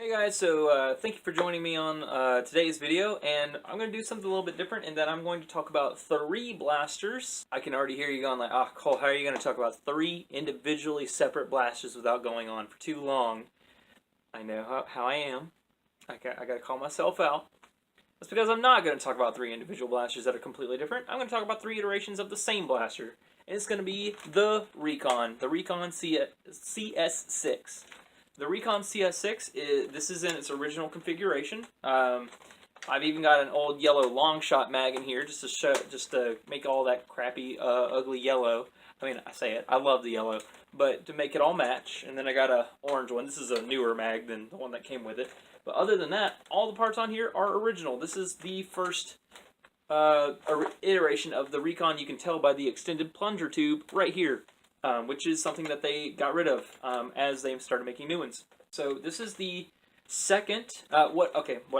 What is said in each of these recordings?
Hey guys, so thank you for joining me on today's video, and I'm going to do something a little bit different in that I'm going to talk about 3 blasters. I can already hear you going like, ah, Cole, how are you going to talk about 3 individually separate blasters without going on for too long? I know how I am. I got to call myself out. That's because I'm not going to talk about 3 individual blasters that are completely different. I'm going to talk about 3 iterations of the same blaster, and it's going to be the Recon CS6. The Recon CS6, this is in its original configuration. I've even got an old yellow long shot mag in here just to make all that crappy, ugly yellow. I mean, I say it, I love the yellow, but to make it all match. And then I got a orange one. This is a newer mag than the one that came with it. But other than that, all the parts on here are original. This is the first iteration of the Recon. You can tell by the extended plunger tube right here. Which is something that they got rid of as they started making new ones. So this is the second, what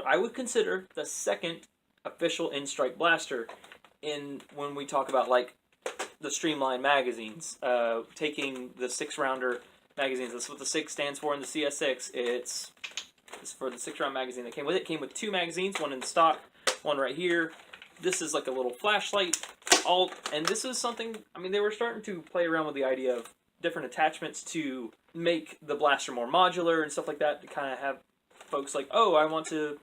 I would consider the second official in-strike blaster when we talk about like the streamlined magazines. Taking the 6-rounder magazines, that's what the 6 stands for in the CS6. It's for the 6-round magazine that came with it. It came with 2 magazines, one in stock, one right here. This is like a little flashlight. And this is something, I mean, they were starting to play around with the idea of different attachments to make the blaster more modular and stuff like that, to kind of have folks like, oh, I want to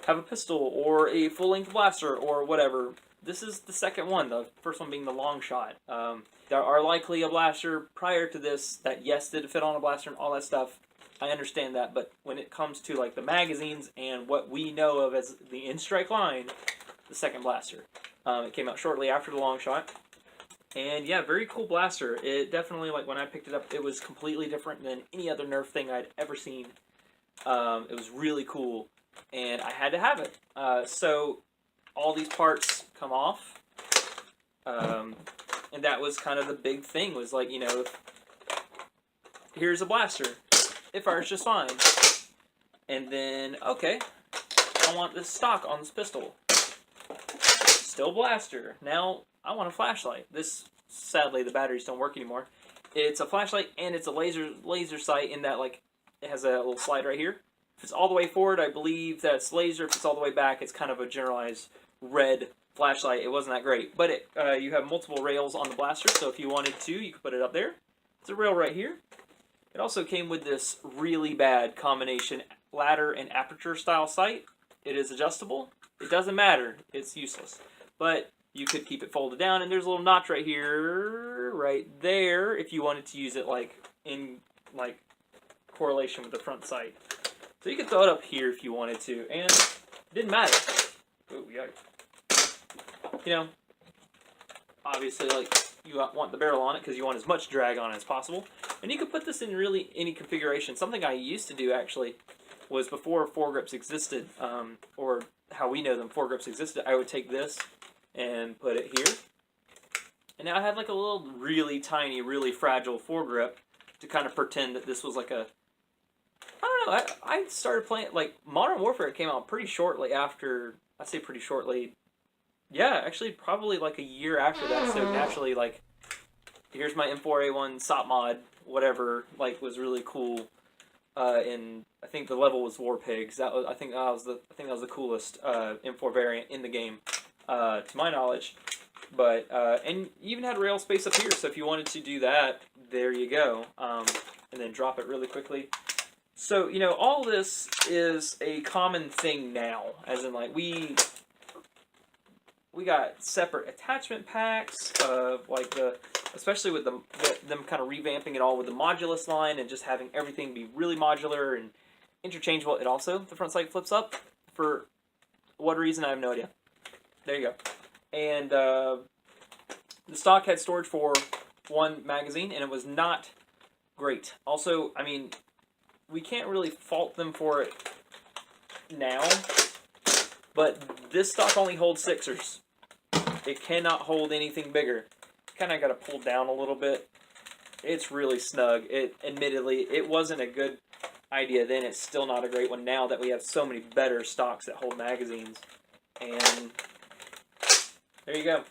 have a pistol or a full-length blaster or whatever. This is the second one, the first one being the long shot. There are likely a blaster prior to this that, yes, did fit on a blaster and all that stuff. I understand that, but when it comes to like the magazines and what we know of as the in-strike line, the second blaster. It came out shortly after the long shot. And yeah, very cool blaster. It definitely, like when I picked it up, it was completely different than any other Nerf thing I'd ever seen. It was really cool, and I had to have it. So all these parts come off, and that was kind of the big thing, was like, you know, here's a blaster. It fires just fine. And then, okay, I want this stock on this pistol. Still blaster. Now I want a flashlight. This, sadly, the batteries don't work anymore. It's a flashlight and it's a laser sight in that, like, it has a little slide right here. If it's all the way forward, I believe that's laser. If it's all the way back, it's kind of a generalized red flashlight. It wasn't that great, but you have multiple rails on the blaster, so if you wanted to, you could put it up there. It's a rail right here. It also came with this really bad combination ladder and aperture style sight. It is adjustable. It doesn't matter. It's useless. But you could keep it folded down, and there's a little notch right here, right there, if you wanted to use it like in like correlation with the front sight. So you could throw it up here if you wanted to, and it didn't matter. Oh, yikes. You know, obviously, like, you want the barrel on it because you want as much drag on it as possible. And you could put this in really any configuration. Something I used to do, actually, was before foregrips existed, or how we know them, foregrips existed, I would take this and put it here. And now I had like a little really tiny, really fragile foregrip to kind of pretend that this was like a, I don't know, I started playing, like, Modern Warfare came out pretty shortly after, I'd say pretty shortly, yeah, actually probably like a year after that, so naturally, like, here's my M4A1 SOP mod, whatever, like, was really cool. And I think the level was War Pigs. I think that was the coolest M4 variant in the game, to my knowledge. But and you even had rail space up here, so if you wanted to do that, there you go. And then drop it really quickly. So, you know, all this is a common thing now, as in, like, we got separate attachment packs of, like, especially with them kind of revamping it all with the modulus line and just having everything be really modular and interchangeable. It also, the front sight flips up. For what reason, I have no idea. There you go. And the stock had storage for 1 magazine, and it was not great. Also, I mean, we can't really fault them for it now, but this stock only holds 6ers. It cannot hold anything bigger. Kind of got to pull down a little bit. It's really snug. Admittedly, it wasn't a good idea then. It's still not a great one now that we have so many better stocks that hold magazines. And there you go.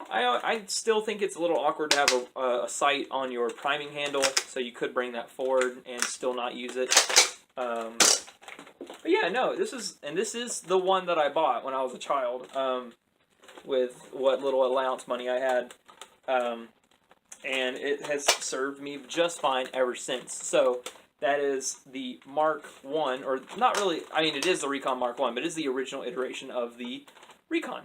I still think it's a little awkward to have a sight on your priming handle, so you could bring that forward and still not use it. yeah, no, this is the one that I bought when I was a child, with what little allowance money I had, and it has served me just fine ever since. So that is the Mark I, or not really. I mean, it is the Recon Mark I, but it is the original iteration of the Recon.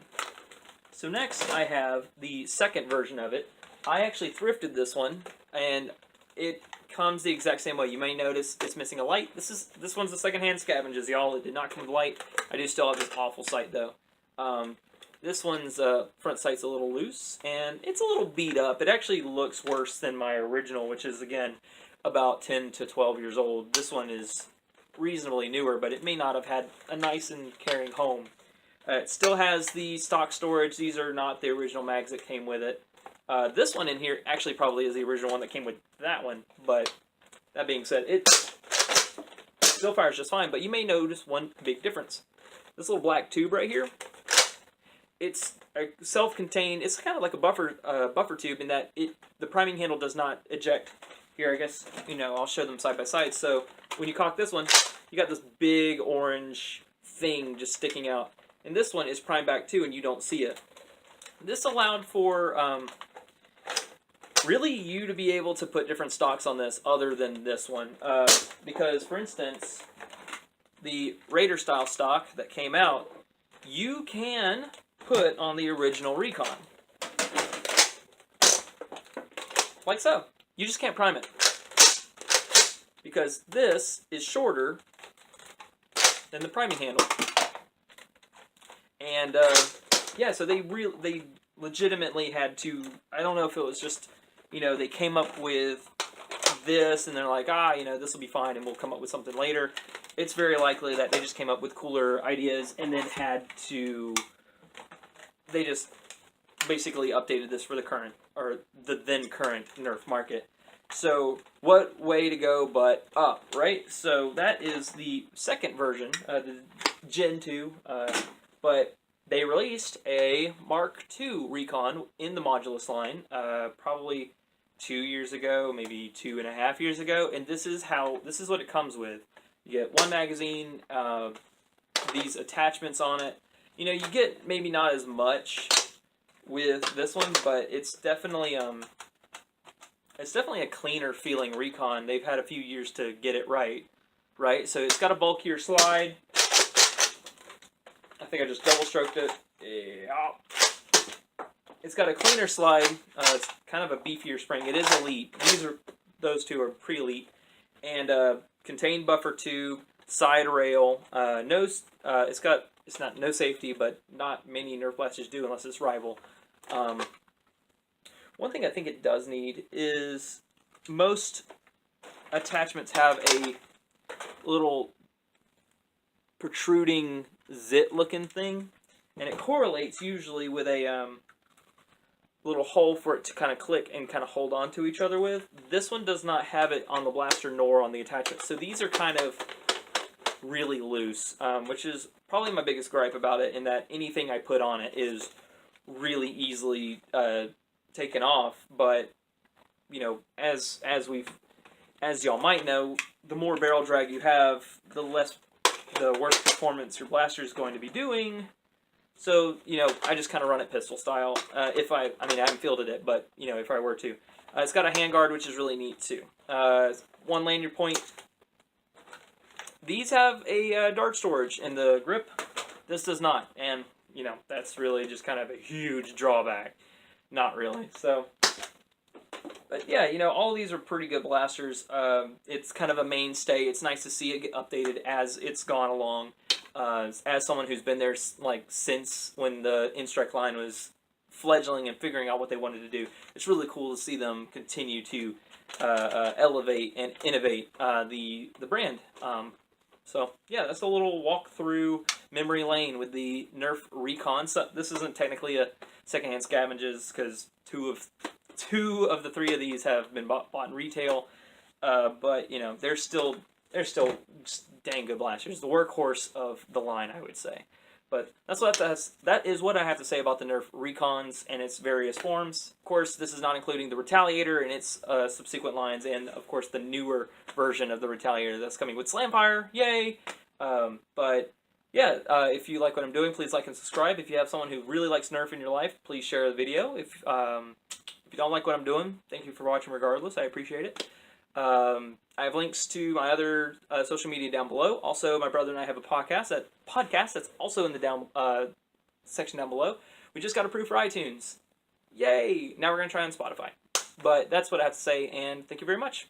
So next, I have the second version of it. I actually thrifted this one, and it comes the exact same way. You may notice it's missing a light. This one's the secondhand scavenges, y'all. It did not come with light. I do still have this awful sight though. This one's front sight's a little loose, and it's a little beat up. It actually looks worse than my original, which is again about 10 to 12 years old. This one is reasonably newer, but it may not have had a nice and caring home. It still has the stock storage. These are not the original mags that came with it. This one in here actually probably is the original one that came with that one, but that being said, it still fires just fine, but you may notice one big difference. This little black tube right here, it's a self-contained, it's kind of like a buffer tube in that the priming handle does not eject. Here, I guess, I'll show them side by side. So when you cock this one, you got this big orange thing just sticking out. And this one is primed back too, and you don't see it. This allowed for really you to be able to put different stocks on this other than this one. Because, for instance, the Raider style stock that came out, you can put on the original Recon. Like so. You just can't prime it. Because this is shorter than the priming handle. And, yeah, so they legitimately had to, I don't know if it was just, they came up with this and they're like, this will be fine and we'll come up with something later. It's very likely that they just came up with cooler ideas and then they just basically updated this for the current, or the then current Nerf market. So, what way to go but up, right? So, that is the second version, the Gen 2, but they released a Mark II Recon in the Modulus line, probably 2 years ago, maybe 2.5 years ago, and this is what it comes with. You get one magazine, these attachments on it. You get maybe not as much with this one, but it's definitely a cleaner feeling Recon. They've had a few years to get it right? So it's got a bulkier slide. I think I just double stroked it. Yeah. It's got a cleaner slide. It's kind of a beefier spring. It is elite. Those two are pre-elite. And contained buffer tube, side rail. It's not no safety, but not many Nerf blasters do unless it's rival. One thing I think it does need is most attachments have a little protruding zit-looking thing, and it correlates usually with a little hole for it to kind of click and kind of hold on to each other with. This one does not have it on the blaster nor on the attachment, so these are kind of really loose, which is probably my biggest gripe about it, in that anything I put on it is really easily taken off. But as y'all might know, the more barrel drag you have, the worse performance your blaster is going to be doing. So I just kind of run it pistol style. I haven't fielded it, but if I were to, it's got a handguard, which is really neat too. One lanyard point. These have a dart storage in the grip. This does not, and that's really just kind of a huge drawback. Not really. So, but yeah, all these are pretty good blasters. It's kind of a mainstay. It's nice to see it get updated as it's gone along. As someone who's been there since when the Instrike line was fledgling and figuring out what they wanted to do, it's really cool to see them continue to elevate and innovate the brand. So yeah, that's a little walk through memory lane with the Nerf Recon. So this isn't technically a secondhand scavenges because two of the three of these have been bought in retail, but they're still just dang good blasters. The workhorse of the line, I would say. But that is what I have to say about the Nerf Recons and its various forms. Of course, this is not including the Retaliator and its subsequent lines, and of course the newer version of the Retaliator that's coming with Slamfire. Yay! But yeah, if you like what I'm doing, please like and subscribe. If you have someone who really likes Nerf in your life, please share the video. If you don't like what I'm doing, thank you for watching regardless. I appreciate it. I have links to my other social media down below. Also, my brother and I have a podcast. That's also in the down section down below. We just got approved for iTunes. Yay! Now we're going to try on Spotify. But that's what I have to say, and thank you very much.